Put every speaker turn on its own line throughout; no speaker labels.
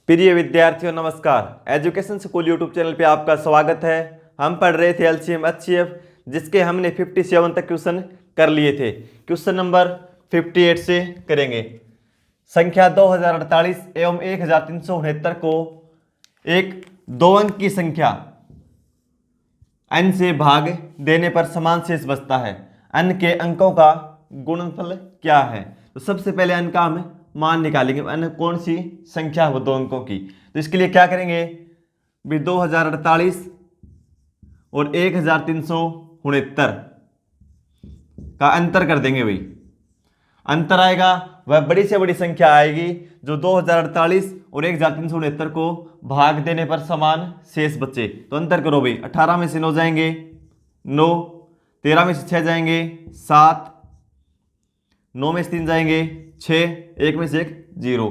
प्रिय विद्यार्थियों नमस्कार। एजुकेशन स्कूल यूट्यूब चैनल पे आपका स्वागत है। हम पढ़ रहे थे एलसीएम एचसीएफ, जिसके हमने 57 तक क्वेश्चन कर लिए थे। क्वेश्चन नंबर 58 से करेंगे। संख्या 2048 एवं 1369 को एक दो अंक की संख्या n से भाग देने पर समान शेष बचता है। n के अंकों का गुणनफल क्या है? तो सबसे पहले n का हम मान निकालेंगे। n कौन सी संख्या है वो दो अंकों की। तो इसके लिए क्या करेंगे भी 2048 और 1369 का अंतर कर देंगे। भाई अंतर आएगा वह बड़ी से बड़ी संख्या आएगी जो 2048 और 1369 को भाग देने पर समान शेष बचे। तो अंतर करो भाई, 18 में से 9 जाएंगे 9, 13 में से 6 जाएंगे 7, 9 में से 3 जाएंगे 6, 1 में से 1 0,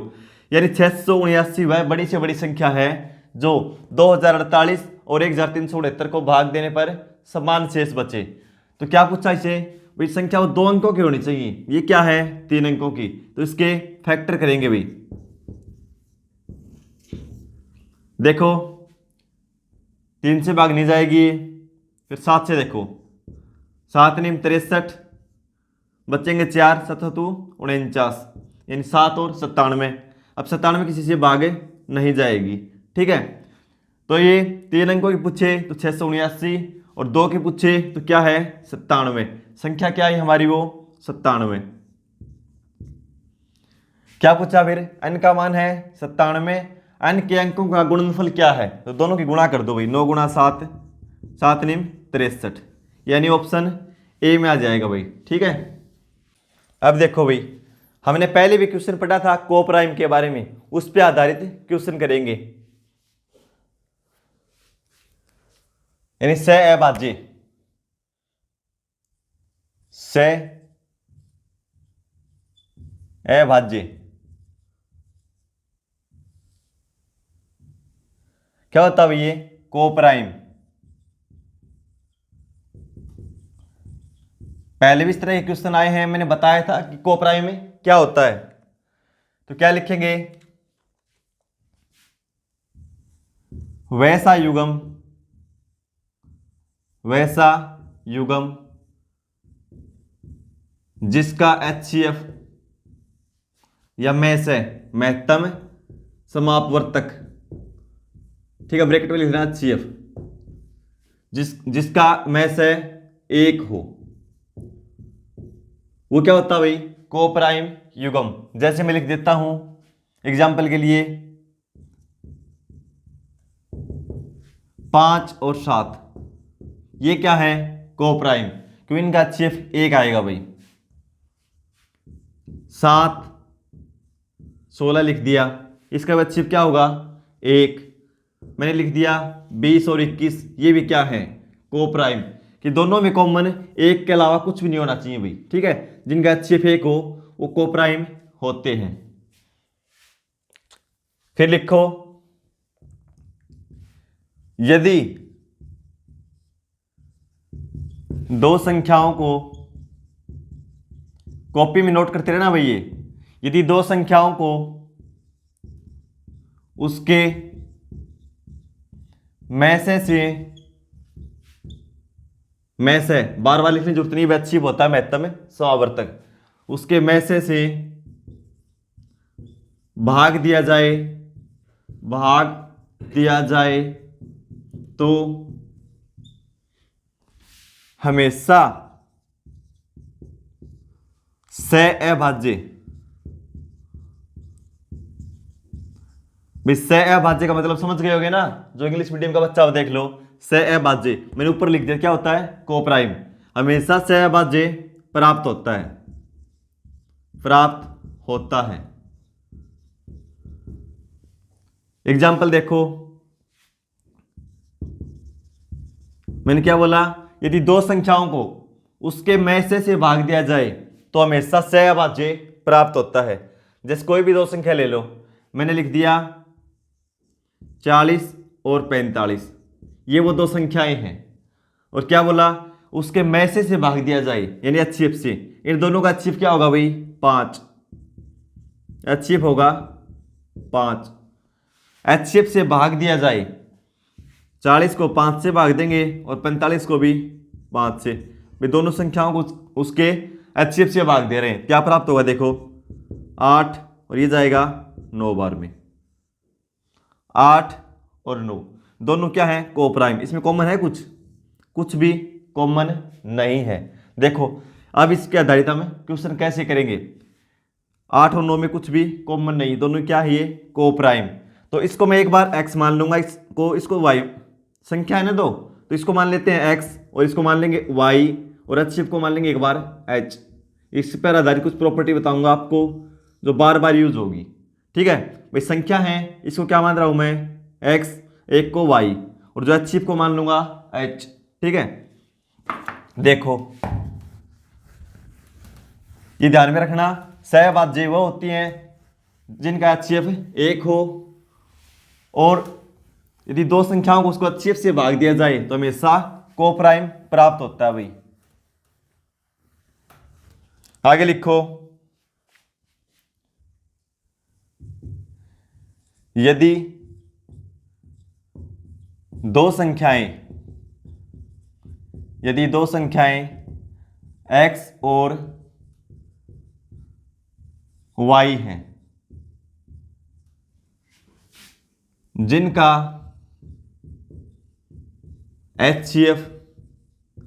यानी 679 वह बड़ी से बड़ी संख्या है जो 2048 और 1369 को भाग देने पर समान शेष बचे। तो क्या पूछा इसे भाई? संख्या वो दो अंकों की होनी चाहिए। ये क्या है? 3 अंकों की। तो इसके फैक्टर करेंगे भाई। देखो 3 से भाग नहीं जाएगी, फिर 7 से देखो 7 नीम 63, बचेंगे 4, 7 49, यानी 7 और 97। अब 97 किसी से भाग नहीं जाएगी, ठीक है। तो ये 3 अंकों की पूछे तो 679 और 2 की पूछे तो क्या है 97। संख्या क्या है हमारी? वो 97। क्या पूछा फिर? n का मान है 97। n के अंकों का गुणनफल क्या है? तो दोनों की गुणा कर दो भाई। 9 गुणा 7, 7 नीम 63, यानी ऑप्शन ए में आ जाएगा भाई, ठीक है। अब देखो भाई, हमने पहले भी क्वेश्चन पढ़ा था कोप्राइम के बारे में, उस पर आधारित क्वेश्चन करेंगे। यानी सहअभाज्य, सहअभाज्य क्या होता है ये? कोप्राइम। पहले भी इस तरह के क्वेश्चन आए हैं, मैंने बताया था कि कोप्राइम में क्या होता है। तो क्या लिखेंगे? वैसा युग्म, वैसा युग्म जिसका HCF या मैस है महत्तम समापवर्तक, ठीक है, ब्रैकेट में लिखना HCF, जिसका मैस है 1 हो, वो क्या होता है भाई? कोप्राइम युग्म। जैसे मैं लिख देता हूं एग्जाम्पल के लिए 5 और 7, ये क्या है? कोप्राइम, क्योंकि इनका HCF 1 आएगा भाई। 7 16 लिख दिया, इसका HCF क्या होगा? 1। मैंने लिख दिया 20 और 21, ये भी क्या है? कोप्राइम, कि दोनों में कॉमन 1 के अलावा कुछ भी नहीं होना चाहिए भाई, ठीक है। जिनका HCF 1 हो वो कोप्राइम होते हैं। फिर लिखो यदि दो संख्याओं को, कॉपी में नोट करते रहना भाई ये, यदि दो संख्याओं को उसके मैसे से, मैसे बार बार लिखने की जरूरत नहीं, अच्छी होता है महत्तम समावर्तक, उसके मैसे से भाग दिया जाए, भाग दिया जाए तो हमेशा सहअभाज्य, भाई सहअभाज्य का मतलब समझ गए होगे ना, जो इंग्लिश मीडियम का बच्चा हो देख लो। सहअभाज्य मैंने ऊपर लिख दिया, क्या होता है? कोप्राइम। हमेशा सहअभाज्य प्राप्त होता है, प्राप्त होता है। एग्जाम्पल देखो, मैंने क्या बोला? यदि दो संख्याओं को उसके मैसे से भाग दिया जाए तो हमेशा सहअभाज्य प्राप्त होता है। जैसे कोई भी दो संख्या ले लो, मैंने लिख दिया 40 और 45, ये वो दो संख्याएं हैं। और क्या बोला? उसके मैसे से भाग दिया जाए, यानी HCF से। इन दोनों का HCF क्या होगा भाई? 5। HCF होगा 5। HCF से भाग दिया जाए, 40 को 5 से भाग देंगे और 45 को भी 5 से, भाई दोनों संख्याओं को उसके HCF से भाग दे रहे हैं, क्या प्राप्त होगा देखो 8 और ये जाएगा 9 बार में, 8 और 9 दोनों क्या है को प्राइम, इसमें कॉमन है कुछ भी कॉमन नहीं है। देखो अब इसके आधारित हम क्वेश्चन कैसे करेंगे, 8 और 9 में कुछ भी कॉमन नहीं, दोनों क्या है ये को प्राइम, तो इसको मैं एक बार x मान लूंगा, इसको y संख्या है ना दो, तो इसको मान लेते हैं x और इसको मान लेंगे y और HCF को मान लेंगे एक बार h। इस पर आधारित कुछ प्रॉपर्टी बताऊंगा आपको जो बार बार यूज होगी, ठीक है भाई। संख्या है इसको क्या मान रहा हूं मैं x, एक को y और जो HCF को मान लूंगा h, ठीक है। देखो ये ध्यान में रखना, सहभाज्य वो होती हैं जिनका HCF एक हो और यदि दो संख्याओं को उसको HCF से भाग दिया जाए तो हमेशा को प्राइम प्राप्त होता है भाई। आगे लिखो, यदि दो संख्याएं x और y हैं जिनका HCF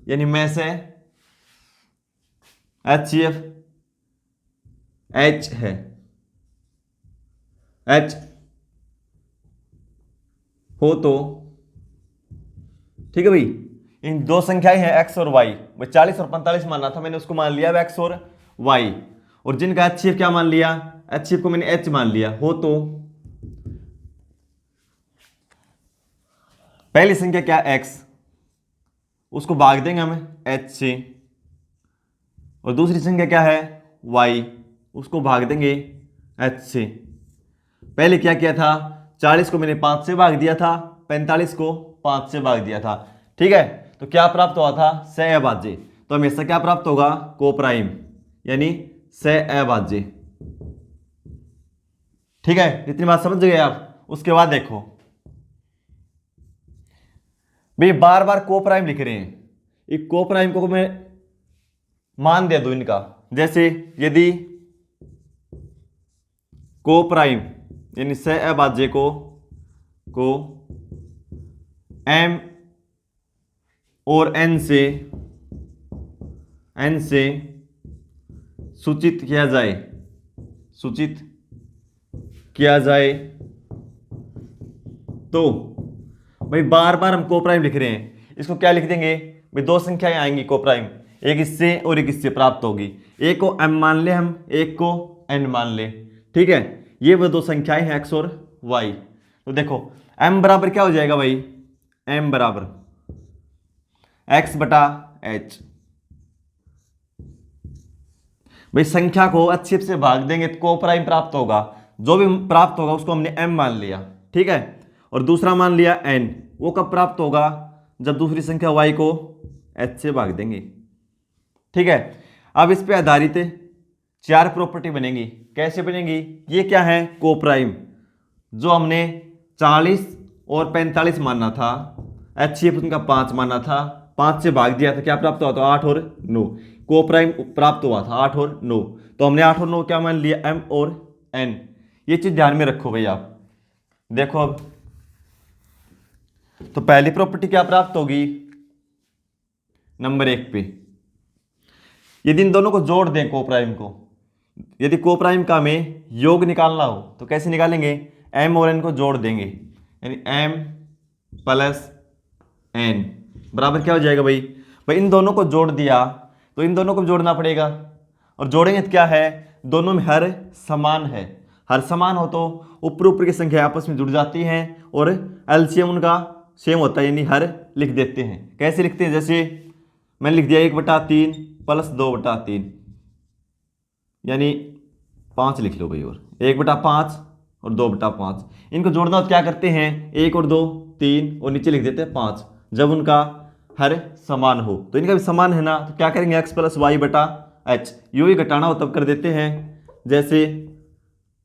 यानी में से HCF h है, h हो तो ठीक है भाई, इन दो संख्याएं हैं x और y, 40 और 45 मानना था मैंने, उसको मान लिया x और y, और जिनका HCF क्या मान लिया, HCF को मैंने h मान लिया, हो तो पहली संख्या क्या x, उसको भाग देंगे हम h से, और दूसरी संख्या क्या है y, उसको भाग देंगे h से। पहले क्या किया था, 40 को मैंने 5 से भाग दिया था, 45 को 5 से भाग दिया था, ठीक है। तो क्या प्राप्त हुआ था सहअभाज्य, तो हमेशा क्या प्राप्त होगा को प्राइम यानी सहअभाज्य, ठीक है। इतनी बात समझ गए आप। उसके बाद देखो भाई बार बार को प्राइम लिख रहे हैं, एक को प्राइम को मैं मान दे दूं इनका, जैसे यदि को प्राइम यानी सहअभाज्य को m और n से सूचित किया जाए तो भाई बार बार हम को प्राइम लिख रहे हैं, इसको क्या लिख देंगे भाई, दो संख्याएं आएंगी को प्राइम, एक इससे और एक इससे प्राप्त होगी, एक को m मान ले हम, एक को n मान ले, ठीक है। ये वो दो संख्याएं हैं x और y। तो देखो m बराबर क्या हो जाएगा भाई, m बराबर x बटा h, भाई संख्या को HCF से भाग देंगे तो को प्राइम प्राप्त होगा, जो भी प्राप्त होगा उसको हमने m मान लिया, ठीक है, और दूसरा मान लिया n, वो कब प्राप्त होगा जब दूसरी संख्या y को h से भाग देंगे, ठीक है। अब इस पे आधारित 4 प्रॉपर्टी बनेगी, कैसे बनेगी, ये क्या है को प्राइम, जो हमने 40 और 45 मानना था, HCF उनका 5 मानना था, 5 से भाग दिया था, क्या प्राप्त हुआ था 8 और 9, को प्राइम प्राप्त हुआ था 8 और 9, तो हमने 8 और 9 क्या मान लिया m और n। ये चीज ध्यान में रखो भाई आप। देखो अब तो पहली प्रॉपर्टी क्या प्राप्त होगी, नंबर 1 पे यदि इन दोनों को जोड़ दें को प्राइम को, यदि को प्राइम का हमें योग निकालना हो तो कैसे निकालेंगे, m और n को जोड़ देंगे, यानी m प्लस n बराबर क्या हो जाएगा भाई, इन दोनों को जोड़ दिया तो इन दोनों को जोड़ना पड़ेगा, और जोड़ेंगे तो क्या है, दोनों में हर समान है, हर समान हो तो ऊपर ऊपर की संख्या आपस में जुड़ जाती हैं और एलसीएम उनका सेम होता है, यानी हर लिख देते हैं। कैसे लिखते हैं, जैसे मैंने लिख दिया 1/3 प्लस 2/3 यानी 5 लिख लो भाई, और 1/5 और 2/5, इनको जोड़ना तो क्या करते हैं 1 और 2 3 और नीचे लिख देते हैं 5, जब उनका हर समान हो, तो इनका भी समान है ना, तो क्या करेंगे x प्लस वाई बटा एच, यू ही घटाना हो तब कर देते हैं, जैसे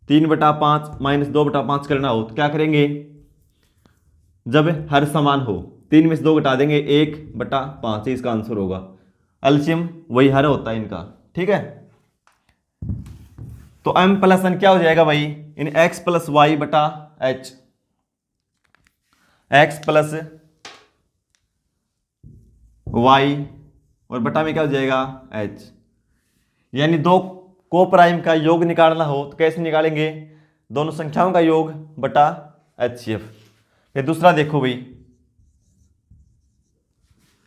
3/5 माइनस 2/5 करना हो तो क्या करेंगे, जब हर समान हो 3 में से 2 घटा देंगे, 1/5 ही इसका आंसर होगा। एलसीएम वही हर होता है इनका, ठीक है। तो m प्लस n क्या हो जाएगा भाई, इन x प्लस वाई बटा एच, एक्स प्लस वाई और बटा में क्या हो जाएगा h। यानी दो को प्राइम का योग निकालना हो तो कैसे निकालेंगे, दोनों संख्याओं का योग बटा HCF। फिर दूसरा देखो भाई,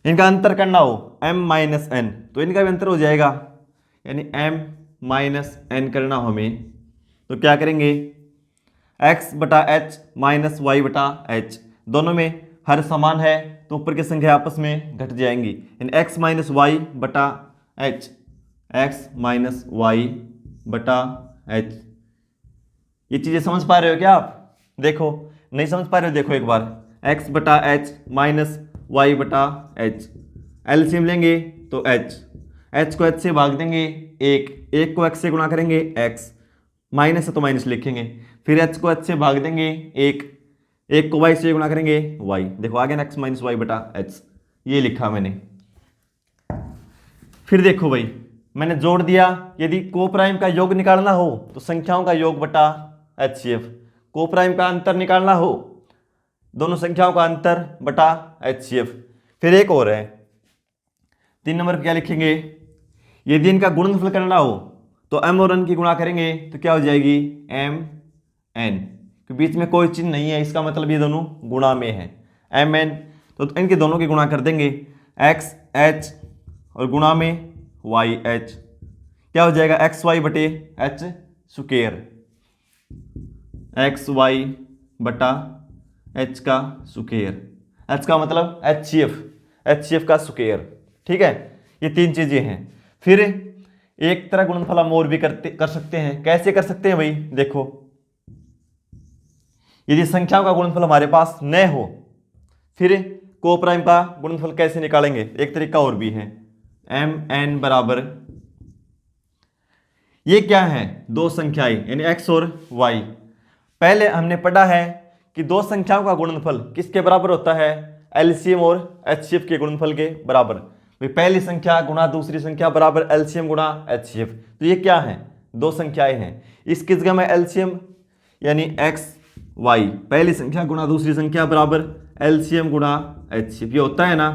इनका अंतर करना हो m माइनस एन तो इनका भी अंतर हो जाएगा, यानी m माइनस एन करना हो हमें तो क्या करेंगे, x बटा एच माइनस वाई बटा एच, दोनों में हर समान है तो ऊपर की संख्या आपस में घट जाएंगी, इन x माइनस वाई बटा एच, एक्स माइनस वाई बटा एच। ये चीज़ें समझ पा रहे हो क्या आप, देखो नहीं समझ पा रहे हो देखो एक बार, x बटा एच माइनस वाई बटा एच, एलसीएम लेंगे तो h को h से भाग देंगे, एक को x से गुणा करेंगे x, माइनस है तो माइनस लिखेंगे, फिर h को h से भाग देंगे, एक को y से गुणा करेंगे y, देखो आगे ना x माइनस वाई बटा एच, ये लिखा मैंने। फिर देखो भाई मैंने जोड़ दिया, यदि को प्राइम का योग निकालना हो तो संख्याओं का योग बटा HCF, को प्राइम का अंतर निकालना हो दोनों संख्याओं का अंतर बटा HCF। फिर एक और है 3 नंबर पे क्या लिखेंगे, यदि इनका गुणनफल करना हो तो m और n की गुणा करेंगे तो क्या हो जाएगी m n, तो बीच में कोई चिन्ह नहीं है, इसका मतलब ये दोनों गुणा में है m n, तो इनके दोनों की गुणा कर देंगे x h और गुणा में वाई एच, क्या हो जाएगा एक्स वाई बटे एच स्क्वायर, एक्स वाई बटा एच का स्क्वायर, एच का मतलब एच सी एफ का स्क्वायर, ठीक है। ये 3 चीजें हैं। फिर एक तरह गुणनफल हम और भी कर सकते हैं, कैसे कर सकते हैं भाई, देखो यदि संख्याओं का गुणनफल हमारे पास न हो फिर को प्राइम का गुणनफल कैसे निकालेंगे, एक तरीका और भी है, एम एन बराबर, ये क्या है, दो संख्याएं यानी x और y। पहले हमने पढ़ा है कि दो संख्याओं का गुणनफल किसके बराबर होता है, एलसीएम और एचसीएफ के गुणनफल के बराबर। भाई पहली संख्या गुणा दूसरी संख्या बराबर एलसीएम गुणा एचसीएफ, तो ये क्या है, दो संख्याएं हैं, इसकी जगह में एलसीएम यानी x y, पहली संख्या गुणा दूसरी संख्या बराबर एलसीएम गुणा एचसीएफ, ये होता है ना,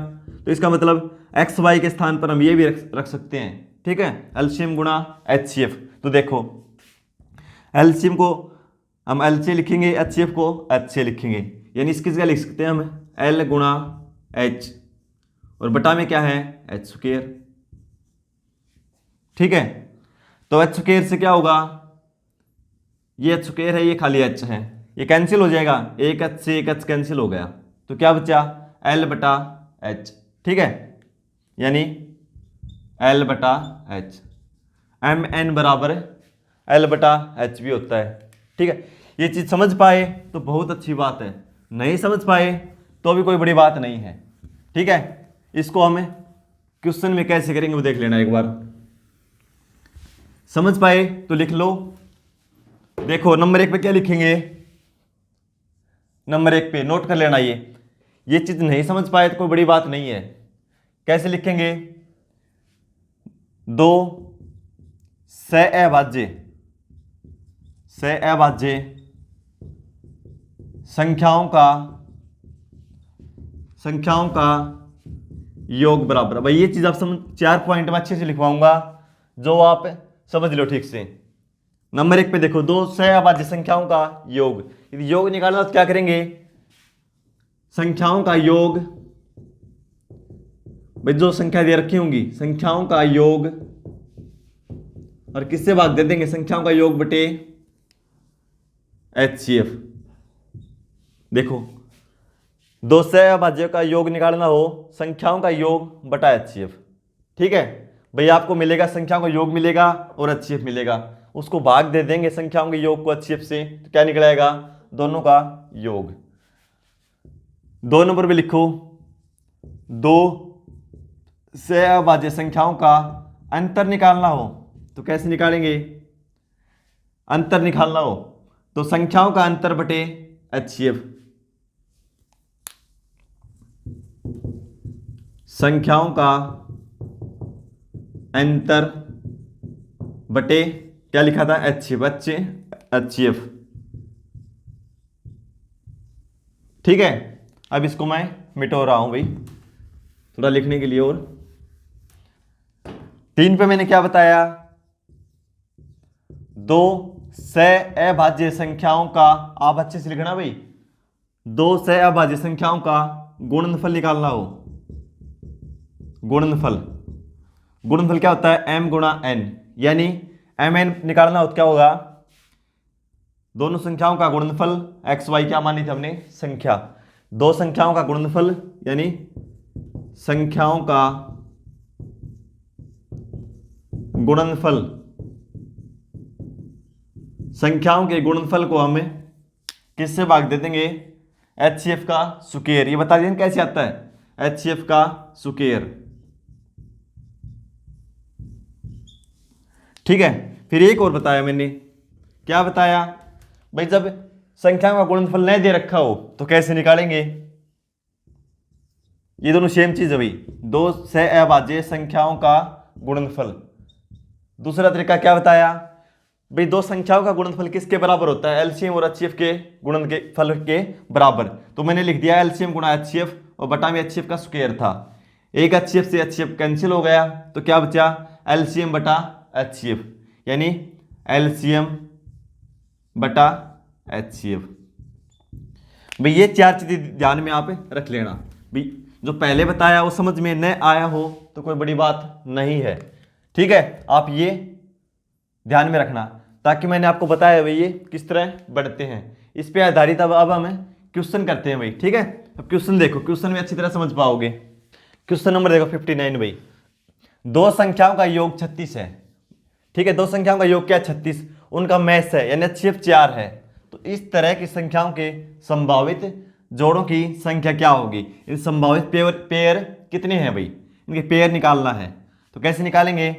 तो इसका मतलब एक्स वाई के स्थान पर हम ये भी रख सकते हैं, ठीक है, एलसीएम गुणा एचसीएफ। तो देखो एलसीएम को हम एल से लिखेंगे, एचसीएफ को एच से लिखेंगे, यानी इसकी जगह लिख सकते हैं हम एल गुणा एच और बटा में क्या है एच स्क्वायर, ठीक है। तो एच स्क्वायर से क्या होगा, ये एच स्क्वायर है, ये खाली एच है, ये कैंसिल हो जाएगा, एक एच से एक एच कैंसिल हो गया, तो क्या बचा एल बटा एच, ठीक है, यानी एल बटा एच, एम एन बराबर एल बटा एच भी होता है, ठीक है। ये चीज़ समझ पाए तो बहुत अच्छी बात है, नहीं समझ पाए तो भी कोई बड़ी बात नहीं है, ठीक है। इसको हमें क्वेश्चन में कैसे करेंगे वो देख लेना एक बार, समझ पाए तो लिख लो। देखो नंबर 1 पे क्या लिखेंगे, नंबर 1 पे नोट कर लेना, ये चीज़ नहीं समझ पाए तो कोई बड़ी बात नहीं है, कैसे लिखेंगे, दो सअभाज्य संख्याओं का योग बराबर। भाई ये चीज आप समझ, 4 पॉइंट में अच्छे से लिखवाऊंगा जो आप समझ लो ठीक से। नंबर 1 पे देखो, दो सअभाज्य संख्याओं का योग, यदि योग निकालना तो क्या करेंगे, संख्याओं का योग, भाई जो संख्या दे रखी होंगी संख्याओं का योग और किससे भाग दे देंगे, संख्याओं का योग बटे HCF। देखो दो सअभाज्यों का योग निकालना हो, संख्याओं का योग बटा HCF, ठीक है। भाई आपको मिलेगा संख्याओं का योग मिलेगा और HCF मिलेगा, उसको भाग दे देंगे संख्याओं के योग को HCF से, तो क्या निकलेगा, दोनों का योग। 2 नंबर पे लिखो, दो सअभाज्य संख्याओं का अंतर निकालना हो तो कैसे निकालेंगे, अंतर निकालना हो तो संख्याओं का अंतर बटे HCF, संख्याओं का अंतर बटे क्या लिखा था HCF। ठीक है, अब इसको मैं मिटो रहा हूं भाई थोड़ा लिखने के लिए। और 3 पे मैंने क्या बताया, 2 से अभाज्य संख्याओं का, आप अच्छे से लिखना भाई, 2 से अभाज्य संख्याओं का गुणनफल निकालना हो। गुणनफल क्या होता है, m गुणा n, यानी mn निकालना हो तो क्या होगा, दोनों संख्याओं का गुणनफल, x y क्या मानी थी हमने, संख्या, दो संख्याओं का गुणनफल यानी संख्याओं का गुणनफल, संख्याओं के गुणनफल को हम किससे भाग दे देंगे, HCF का स्क्वायर। ये बता दीजिए कैसे आता है, HCF का स्क्वायर। ठीक है, फिर एक और बताया मैंने, क्या बताया भाई, जब संख्याओं का गुणनफल नहीं दे रखा हो तो कैसे निकालेंगे, ये दोनों सेम चीज है भाई, 2 से अभाज्य संख्याओं का गुणनफल। दूसरा तरीका क्या बताया भाई, दो संख्याओं का गुणनफल किसके बराबर होता है, एलसीएम और एचसीएफ के गुणनफल के बराबर। तो मैंने लिख दिया एलसीएम गुणा एचसीएफ और बटा में एचसीएफ का स्क्वायर था। एक एचसीएफ से एचसीएफ कैंसिल हो गया तो क्या बचा, एलसीएम बटा एचसीएफ, यानी एलसीएम बटा एचसीएफ। भाई ये चार चीजें ध्यान में आप रख लेना भाई, जो पहले बताया वो समझ में न आया हो तो कोई बड़ी बात नहीं है। ठीक है, आप ये ध्यान में रखना, ताकि मैंने आपको बताया भाई ये किस तरह बढ़ते हैं, इस पे आधारित अब हमें क्वेश्चन करते हैं भाई। ठीक है, अब क्वेश्चन देखो, क्वेश्चन में अच्छी तरह समझ पाओगे। क्वेश्चन नंबर देखो 59 भाई, दो संख्याओं का योग 36 है। ठीक है, दो संख्याओं का योग क्या 36, उनका मैस है यानी HCF 4 है। तो इस तरह की संख्याओं के संभावित जोड़ों की संख्या क्या होगी, इन संभावित पेयर कितने हैं भाई, इनके पेयर निकालना है। तो कैसे निकालेंगे,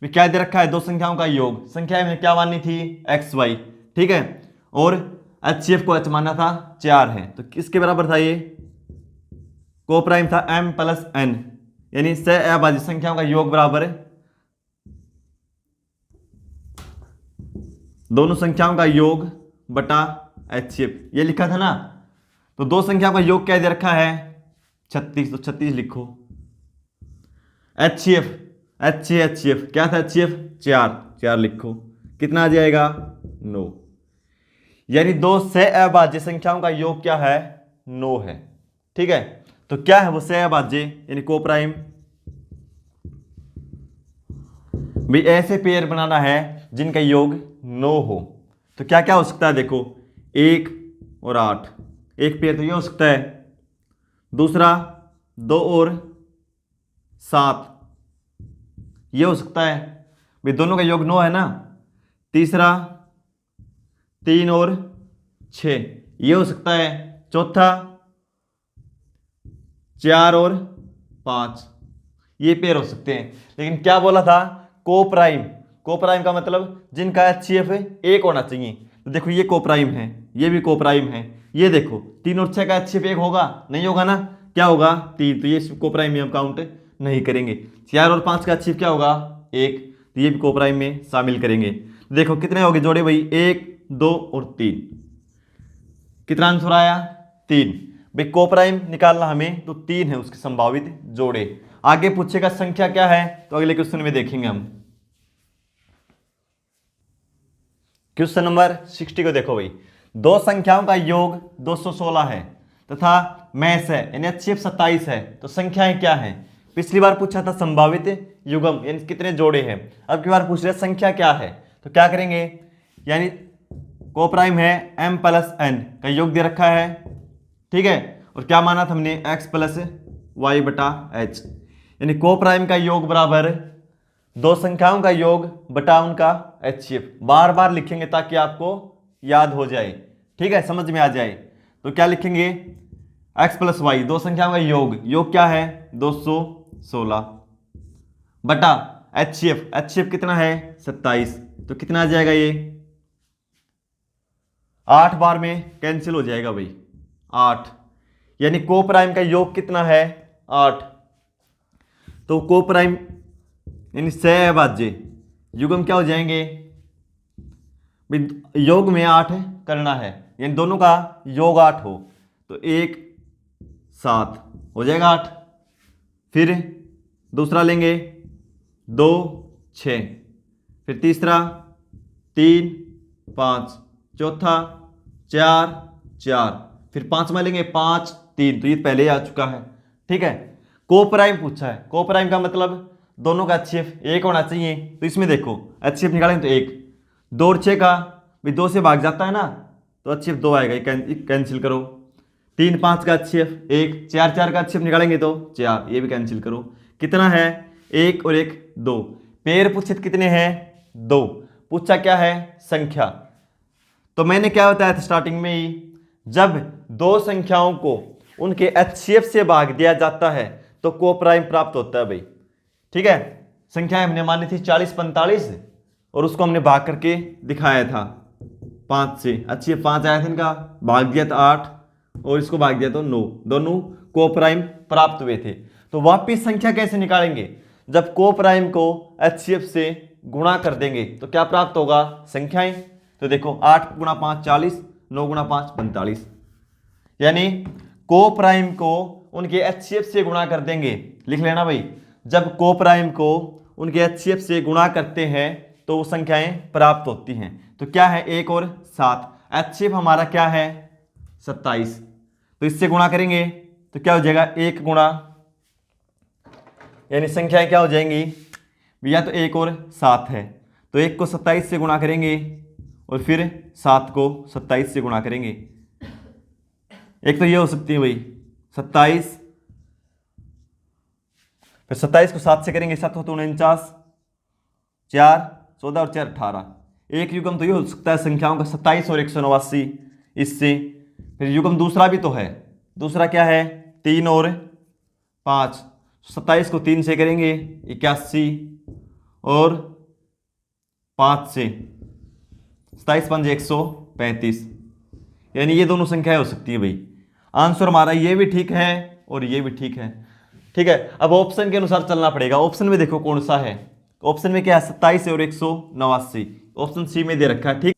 क्या दे रखा है, दो संख्याओं का योग, संख्या में क्या माननी थी XY। ठीक है, और HCF को H मानना था 4 है, तो किसके बराबर था, ये को प्राइम था M प्लस N, यानी से अभाज्य संख्याओं का योग बराबर दोनों संख्याओं का योग बटा HCF, ये लिखा था ना। तो दो संख्याओं का योग क्या दे रखा है 36, तो 36 लिखो। HCF क्या था, HCF 4 लिखो, कितना आ जाएगा 9, यानी दो से अभाज्य संख्याओं का योग क्या है 9 है। ठीक है, तो क्या है वो से अभाज्य, यानी को प्राइम भी ऐसे पेयर बनाना है जिनका योग 9 हो। तो क्या क्या हो सकता है, देखो 1 और 8, एक पेयर तो ये हो सकता है, दूसरा 2 और 7 ये हो सकता है भाई, दोनों का योग 9 है ना। तीसरा 3 और 6 ये हो सकता है। चौथा 4 और 5 ये पेयर हो सकते हैं। लेकिन क्या बोला था, को प्राइम का मतलब जिनका HCF 1 होना चाहिए। तो देखो ये को प्राइम है, ये भी को प्राइम है, ये देखो 3 और 6 का HCF 1 होगा, नहीं होगा ना, क्या होगा 3, तो ये को प्राइम में हम काउंट नहीं करेंगे। 4 और 5 का HCF क्या होगा 1, तो ये भी को प्राइम में शामिल करेंगे। देखो कितने हो गए जोड़े भाई, 1 2 और 3, कितना आंसर आया 3। भाई को प्राइम निकालना हमें, तो 3 है उसके संभावित जोड़े। आगे पूछेगा संख्या क्या है, तो अगले क्वेश्चन में देखेंगे हम। क्वेश्चन नंबर 60 को देखो भाई, दो संख्याओं का योग 216 है तथा मैस है यानी HCF 27 है, तो संख्याएं क्या हैं। पिछली बार पूछा था संभावित युग्म यानी कितने जोड़े हैं, अब की बार पूछ रहे संख्या क्या है। तो क्या करेंगे, यानी को प्राइम है M प्लस N का योग दे रखा है। ठीक है, और क्या माना था हमने X प्लस Y बटा H, यानी को प्राइम का योग बराबर दो संख्याओं का योग बटा उनका HCF। बार बार लिखेंगे ताकि आपको याद हो जाए, ठीक है, समझ में आ जाए। तो क्या लिखेंगे, x प्लस वाई, दो संख्याओं का योग क्या है 216 बटा HCF कितना है 27, तो कितना आ जाएगा ये 8 बार में कैंसिल हो जाएगा भाई 8, यानी को प्राइम का योग कितना है 8। तो को प्राइम यानी सहभाज्य युग्म क्या हो जाएंगे भाई, योग में 8 करना है, यानी दोनों का योग 8 हो तो 1 7 हो जाएगा 8। फिर दूसरा लेंगे 2 6, फिर तीसरा 3 5, चौथा 4 4, फिर पांचवा लेंगे 5 3, तो ये पहले ही आ चुका है। ठीक है, को प्राइम पूछा है, को प्राइम का मतलब दोनों का HCF 1 होना चाहिए। तो इसमें देखो HCF निकालेंगे तो 1, 2 और 6 का भाई 2 से भाग जाता है ना, तो HCF 2 आएगा, ये कैंसिल करो। 3 5 का HCF 1, 4 4 का HCF निकालेंगे तो 4, ये भी कैंसिल करो। कितना है 1 और 1 2। पेड़ पूछे कितने हैं 2, पूछा क्या है संख्या। तो मैंने क्या बताया था स्टार्टिंग में ही, जब दो संख्याओं को उनके HCF से भाग दिया जाता है तो को प्राइम प्राप्त होता है भाई। ठीक है, संख्याएं हमने मानी थी 40 45 और उसको हमने भाग करके दिखाया था 5 से। HCF 5 आया था इनका, भाग दिया था 8 और इसको भाग दिया तो 9, दोनों को प्राइम प्राप्त हुए थे। तो वापिस संख्या कैसे निकालेंगे, जब को प्राइम को HCF से गुणा कर देंगे तो क्या प्राप्त होगा संख्याएं। तो देखो 8 गुणा 5 40, 9 गुणा 5 45, यानी को प्राइम को उनके HCF से गुणा कर देंगे। लिख लेना भाई, जब को प्राइम को उनके HCF से गुणा करते हैं तो वो संख्याएं प्राप्त होती हैं। तो क्या है 1 और 7, HCF हमारा क्या है 27, तो इससे गुणा करेंगे तो क्या हो जाएगा 1 गुणा, यानी संख्याएं क्या हो जाएंगी या तो 1 और 7 है, तो 1 को 27 से गुणा करेंगे और फिर 7 को 27 से गुणा करेंगे। एक तो ये हो सकती है भाई 27, फिर 27 को 7 से करेंगे 7 होते 49, 4 14 और 4 18। एक युग्म तो ये हो सकता है संख्याओं का 27 और 189 इससे। फिर युग्म दूसरा भी तो है, दूसरा क्या है 3 और 5, 27 को 3 से करेंगे 81 और 5 से 27 5 135, यानी ये दोनों संख्याएं हो सकती है भाई। आंसर हमारा ये भी ठीक है और ये भी ठीक है। ठीक है, अब ऑप्शन के अनुसार चलना पड़ेगा। ऑप्शन में देखो कौन सा है, ऑप्शन में क्या है 27 और 189, ऑप्शन सी में दे रखा है। ठीक,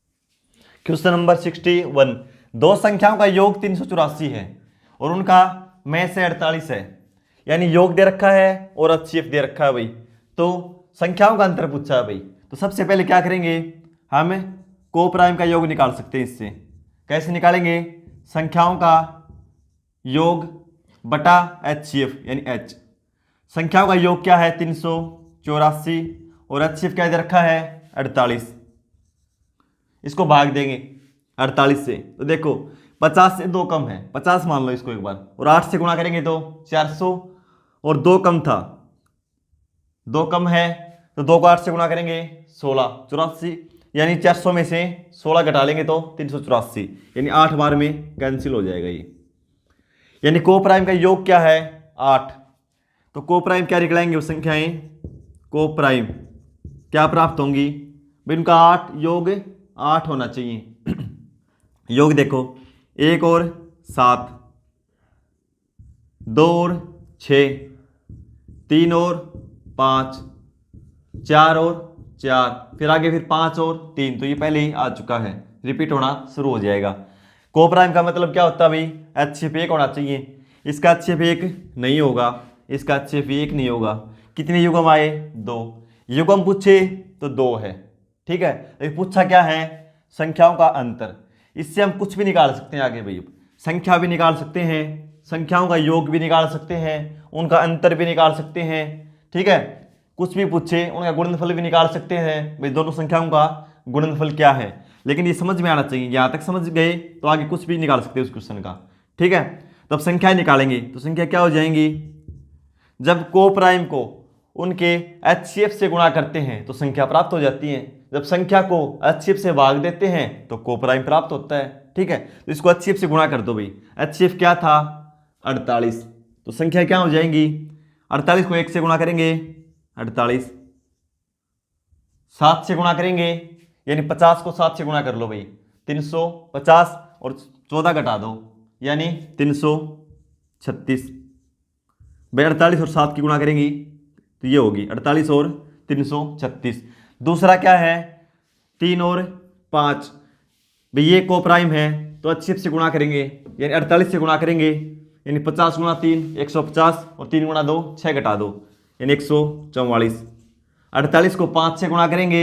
क्वेश्चन नंबर 61, दो संख्याओं का योग 384 है और उनका में से 48 है, यानी योग दे रखा है और HCF दे रखा है भाई। तो संख्याओं का अंतर पूछा है भाई। तो सबसे पहले क्या करेंगे, हम को प्राइम का योग निकाल सकते हैं। इससे कैसे निकालेंगे, संख्याओं का योग बटा HCF यानी H। संख्याओं का योग क्या है 384 और HCF क्या दे रखा है 48, इसको भाग देंगे 48 से। तो देखो 50 से 2 कम है, 50 मान लो इसको एक बार, और 8 से गुणा करेंगे तो 400 और 2 कम था, 2 कम है तो 2 को 8 से गुणा करेंगे 16 84, यानी 400 में से 16 घटा लेंगे तो 384, यानी 8 बार में कैंसिल हो जाएगा ये। यानी को प्राइम का योग क्या है 8। तो को प्राइम क्या निकलाएंगे वो संख्याएं, को प्राइम क्या प्राप्त होंगी भाई, उनका 8 योग 8 होना चाहिए। योग देखो 1 और 7, 2 और 6, 3 और 5, 4 और 4, फिर आगे फिर 5 और 3, तो ये पहले ही आ चुका है, रिपीट होना शुरू हो जाएगा। को प्राइम का मतलब क्या होता है भाई, HCF 1 होना चाहिए, इसका HCF 1 नहीं होगा, इसका HCF 1 नहीं होगा। कितने युग्म आए 2, युग्म पूछे तो 2 है। ठीक है, तो पूछा क्या है संख्याओं का अंतर, इससे हम कुछ भी निकाल सकते हैं आगे भाई, संख्या भी निकाल सकते हैं, संख्याओं का योग भी निकाल सकते हैं, उनका अंतर भी निकाल सकते हैं। ठीक है, कुछ भी पूछे उनका गुणनफल भी निकाल सकते हैं भाई, दोनों संख्याओं का गुणनफल क्या है। लेकिन ये समझ में आना चाहिए, यहाँ तक समझ गए तो आगे कुछ भी निकाल सकते हैं उस क्वेश्चन का। ठीक है, तो अब संख्याएं निकालेंगे तो संख्या क्या हो जाएंगी, जब को प्राइम को उनके HCF से गुणा करते हैं तो संख्या प्राप्त हो जाती है, जब संख्या को HCF से भाग देते हैं तो को प्राइम प्राप्त होता है। ठीक है, तो इसको HCF से गुणा कर दो भाई, HCF क्या था 48, तो संख्या क्या हो जाएंगी 48 को 1 से गुणा करेंगे 48, 7 से गुणा करेंगे यानी 50 को 7 से गुणा कर लो भाई, 350 और 14 घटा दो यानी 336। भाई 48 और 7 की गुणा करेंगी तो ये होगी 48 और 336। दूसरा क्या है 3 और 5, भाई ये को प्राइम है तो अच्छे से गुणा करेंगे यानी 48 से गुणा करेंगे यानी 50 गुणा 3 150 और 3 गुणा 2 6 घटा दो यानी 144। 48 को 5 से गुणा करेंगे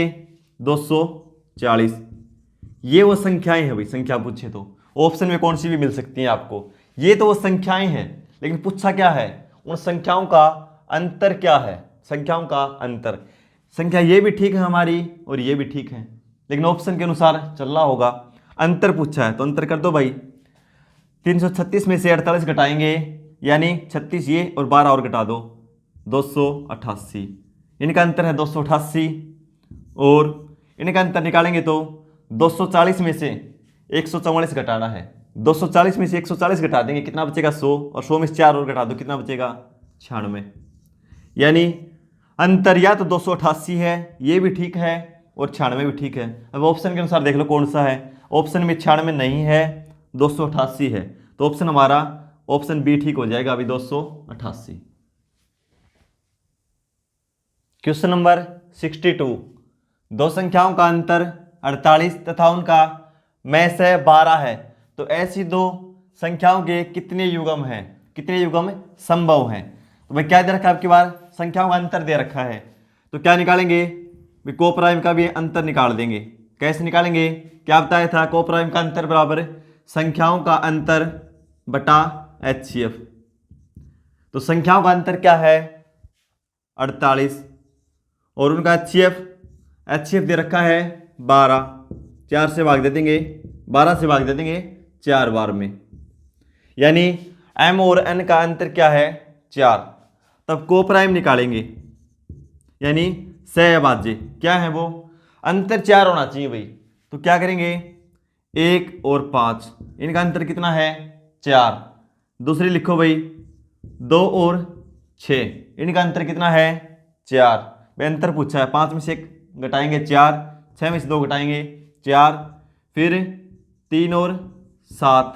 240। ये वो संख्याएं हैं भाई, संख्या पूछे तो ऑप्शन में कौन सी भी मिल सकती हैं आपको। ये तो वो संख्याएं हैं लेकिन पूछा क्या है उन संख्याओं का अंतर क्या है, संख्याओं का अंतर। संख्या ये भी ठीक है हमारी और ये भी ठीक है लेकिन ऑप्शन के अनुसार चलना होगा। अंतर पूछा है तो अंतर कर दो भाई। 336 में से 48 घटाएंगे यानी 36 ये और 12 और घटा दो 288। इनका अंतर है 288 और इनका अंतर निकालेंगे तो 240 में से 144 घटाना है। 240 में से 140 घटा देंगे कितना बचेगा 100 और 100 में से 4 और घटा दो कितना बचेगा 96। यानी अंतर या तो 288 है ये भी ठीक है और 96 भी ठीक है। अब ऑप्शन के अनुसार देख लो कौन सा है। ऑप्शन में 96 नहीं है 288 है तो ऑप्शन हमारा ऑप्शन बी ठीक हो जाएगा अभी 288। Question number 62। दो संख्याओं का अंतर 48 तथा उनका में से 12 है तो ऐसी दो संख्याओं के कितने युग्म हैं, कितने युग्म संभव हैं। तो भाई क्या दे रखा है आपकी बार संख्याओं का अंतर दे रखा है तो क्या निकालेंगे भाई को प्राइम का भी अंतर निकाल देंगे। कैसे निकालेंगे, क्या बताया था को प्राइम का अंतर बराबर संख्याओं का अंतर बटा HCF। तो संख्याओं का अंतर क्या है 48 और उनका HCF दे रखा है 12। 4 से भाग दे देंगे 12 से भाग दे देंगे 4 बार में यानी M और N का अंतर क्या है 4। तब को प्राइम निकालेंगे यानी सहभाज्य क्या है वो अंतर 4 होना चाहिए भाई। तो क्या करेंगे 1 और 5 इनका अंतर कितना है 4। दूसरी लिखो भाई 2 और 6 इनका अंतर कितना है 4। भाई अंतर पूछा है 5 में से 1 घटाएंगे 4, 6 में से 2 घटाएंगे 4, फिर 3 और 7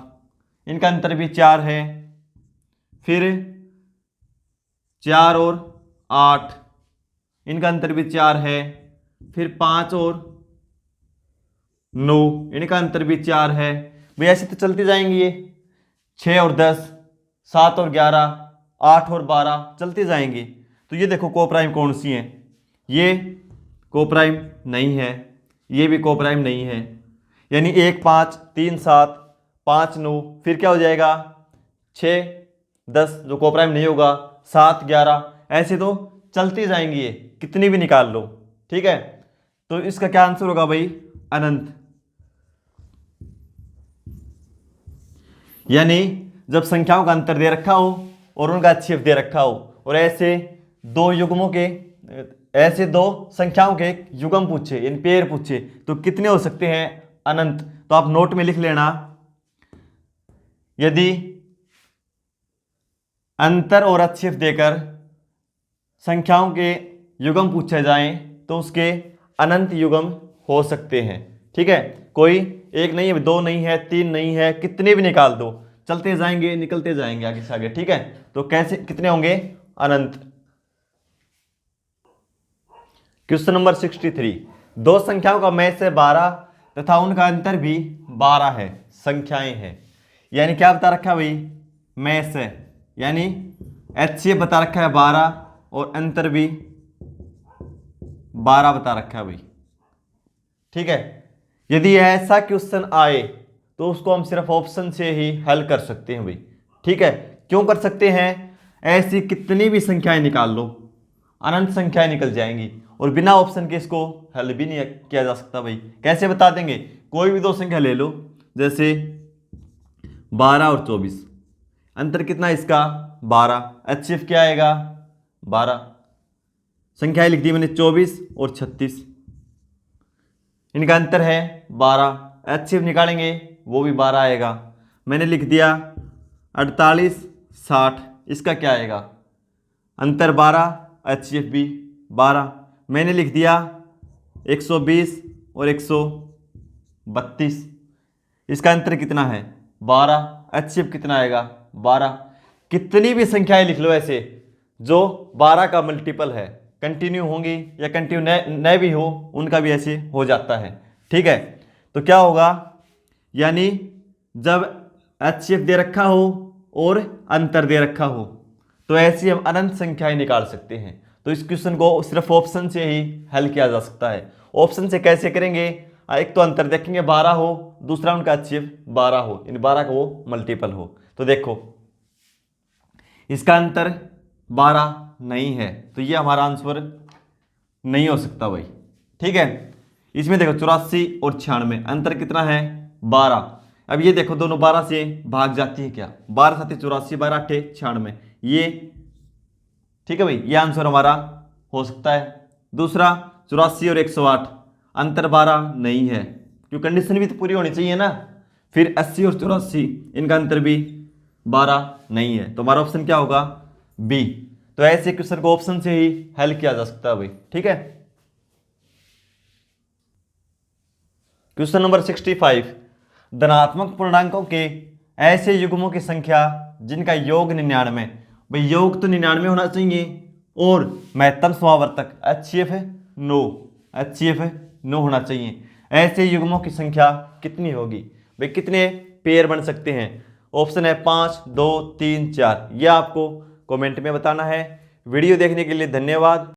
इनका अंतर भी 4 है, फिर 4 और 8 इनका अंतर भी 4 है, फिर 5 और 9 इनका अंतर भी 4 है। भाई ऐसे तो चलती जाएंगी ये 6 और 10, 7 और 11, 8 और 12 चलती जाएंगी। तो ये देखो को प्राइम कौन सी है, ये को प्राइम नहीं है, ये भी को प्राइम नहीं है यानी 1 5 3 7 5 9 फिर क्या हो जाएगा 6 10 जो को प्राइम नहीं होगा 7 11 ऐसे तो चलती जाएंगी ये कितनी भी निकाल लो। ठीक है तो इसका क्या आंसर होगा भाई अनंत। यानी जब संख्याओं का अंतर दे रखा हो और उनका HCF दे रखा हो और ऐसे दो युग्मों के ऐसे दो संख्याओं के युग्म पूछे यानी पेयर पूछे तो कितने हो सकते हैं अनंत। तो आप नोट में लिख लेना यदि अंतर और HCF देकर संख्याओं के युग्म पूछे जाएं तो उसके अनंत युग्म हो सकते हैं। ठीक है कोई एक नहीं है, दो नहीं है, तीन नहीं है, कितने भी निकाल दो चलते जाएंगे निकलते जाएंगे आगे से आगे। ठीक है तो कैसे कितने होंगे अनंत। Question number 63। दो संख्याओं का में से 12 तथा उनका अंतर भी 12 है संख्याएं हैं यानी क्या बता रखा है भाई में से यानी HCF बता रखा है 12 और अंतर भी 12 बता रखा है भाई। ठीक है यदि ऐसा क्वेश्चन आए तो उसको हम सिर्फ ऑप्शन से ही हल कर सकते हैं भाई। ठीक है क्यों कर सकते हैं, ऐसी कितनी भी संख्याएं निकाल लो अनंत संख्याएं निकल जाएंगी और बिना ऑप्शन के इसको हल भी नहीं किया जा सकता भाई। कैसे बता देंगे, कोई भी दो संख्या ले लो जैसे 12 और 24 अंतर कितना है इसका 12, HCF क्या आएगा 12। संख्याएं लिख दी मैंने 24 और 36 इनका अंतर है 12, HCF निकालेंगे वो भी 12 आएगा। मैंने लिख दिया 48 60 इसका क्या आएगा अंतर 12, HCF भी 12। मैंने लिख दिया 120 और 132 इसका अंतर कितना है 12, HCF कितना आएगा 12। कितनी भी संख्याएं लिख लो ऐसे जो 12 का मल्टीपल है, कंटिन्यू होंगी या कंटिन्यू न भी हो, उनका भी ऐसे हो जाता है। ठीक है, तो क्या होगा, यानी जब HCF दे रखा हो और अंतर दे रखा हो तो ऐसी हम अनंत संख्याएं निकाल सकते हैं। तो इस क्वेश्चन को सिर्फ ऑप्शन से ही हल किया जा सकता है। ऑप्शन से कैसे करेंगे, एक तो अंतर देखेंगे 12 हो, दूसरा उनका HCF 12 हो, इन 12 का वो मल्टीपल हो। तो देखो इसका अंतर 12 नहीं है, तो ये हमारा आंसर नहीं हो सकता भाई। ठीक है, इसमें देखो 84 और 96 अंतर कितना है 12। अब ये देखो दोनों 12 से भाग जाती है क्या, 12 7 84, 12 8 96, ये ठीक है भाई, ये आंसर हमारा हो सकता है। दूसरा 84 और 108 अंतर 12 नहीं है, क्योंकि कंडीशन भी तो पूरी होनी चाहिए ना। फिर 80 और 84 इनका अंतर भी 12 नहीं है, तो हमारा ऑप्शन क्या होगा बी। तो ऐसे क्वेश्चन को ऑप्शन से ही हल किया जा सकता है भाई। ठीक है, क्वेश्चन नंबर 65, धनात्मक पूर्णांकों के ऐसे युग्मों की संख्या जिनका योग 99। भाई योग तो 99 होना चाहिए और महत्तम समावर्तक HCF है 9, HCF है 9 होना चाहिए। ऐसे युग्मों की संख्या कितनी होगी भाई, कितने पेयर बन सकते हैं। ऑप्शन है 5, 2, 3, 4। यह आपको कमेंट में बताना है। वीडियो देखने के लिए धन्यवाद।